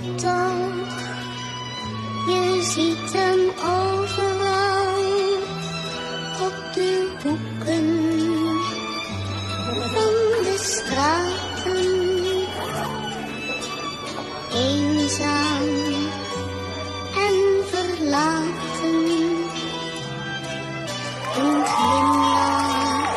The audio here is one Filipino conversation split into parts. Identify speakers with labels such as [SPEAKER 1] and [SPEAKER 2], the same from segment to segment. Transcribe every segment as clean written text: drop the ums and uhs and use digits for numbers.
[SPEAKER 1] Doch je ziet hem overal op de hoeken van de straten. Eenzaam en verlaten. Een glimlach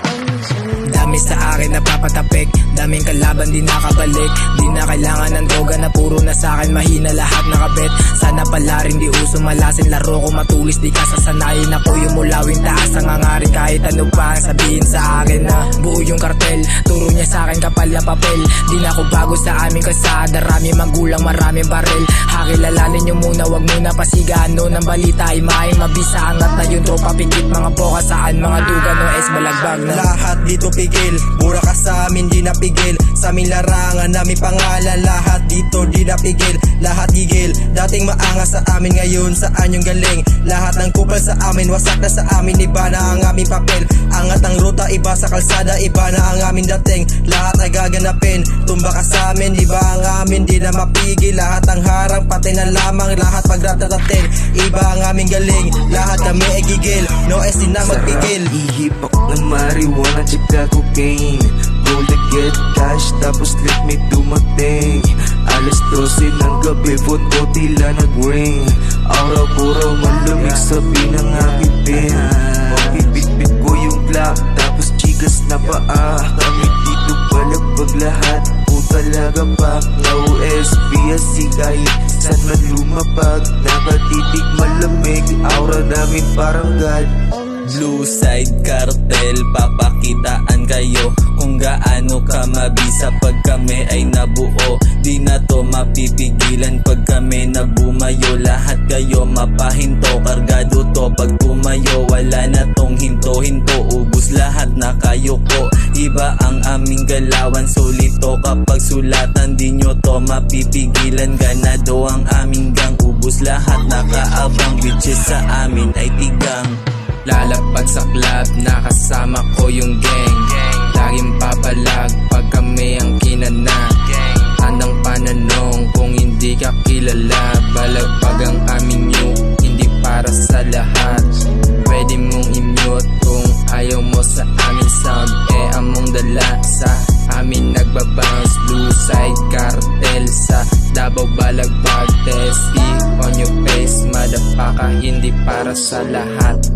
[SPEAKER 1] om zijn
[SPEAKER 2] Dami sa akin napapatapik, daming kalaban di nakabalik. Di na kailangan ng droga na puro na sa'kin mahina lahat nakabit. Sana pala rin di uso malasin laro ko matulis di ka sasanayin. Ako yung mulawing taas ang hangarin kahit ano pa ang sabihin sa akin na buo yung kartel. Turo niya sa'kin kapal na papel. Di na ako bago sa aming kasada, rami magulang maraming baril. Hakilalanin nyo muna wag muna pasigaan no ng balita ay maing mabisa. Angat na yung tropa pikit mga boka saan mga duga no es balagbag na.
[SPEAKER 3] Lahat dito pigil, mura ka sa amin di napigil. Sa aming larangan namin pangalan, lahat dito di napigil. Lahat gigil, dating maangas sa amin ngayon saan yung galing. Lahat ng kupal sa amin, wasak na sa amin, iba na ang aming papel. Angat ang ruta, iba sa kalsada, iba na ang aming dating. Lahat ay gaganapin, tumba ka sa amin, iba ang amin, di na mapigil. Lahat ang harang, pati na lamang, lahat pagratatatin. Iba ang aming galing, lahat kami ay gigil. No es di na magpigil.
[SPEAKER 4] Ihipok ng marijuana tsaka cocaine. Go to get cash tapos let me dumating. Alas 12 ng gabi, phone ko tila nag-ring. Araw-araw malamig sabi ng aking pin. Pagpipit ko yung black tapos chigas na paa. Kami dito palagbag lahat po talaga pa. Na OSPSC kahit saan man lumapag. Nakatitig malamig, aura namin parang God.
[SPEAKER 2] Blue Side Cartel, papakitaan kayo kung gaano ka mabisa pag kami ay nabuo. Di na to mapipigilan pag kami nabumayo. Lahat kayo mapahinto, kargado to pag tumayo. Wala na tong hinto-hinto, ubus lahat na kayo ko. Iba ang aming galawan, solito kapag sulatan. Di nyo to mapipigilan, ganado ang aming gang. Ubus lahat nakaabang, bitches sa amin ay tigang. Lalapag sa club, nakasama ko yung gang. Laging papalag pag kami ang kinana. Tandang pananong kung hindi ka kilala. Balagpag ang aming new, hindi para sa lahat. Pwede mong i-mute kung ayaw mo sa aming sound. Among dala sa amin nagbabounce. Blue Side Cartel sa Davao Balagbag. Testy on your face, madapaka, hindi para sa lahat.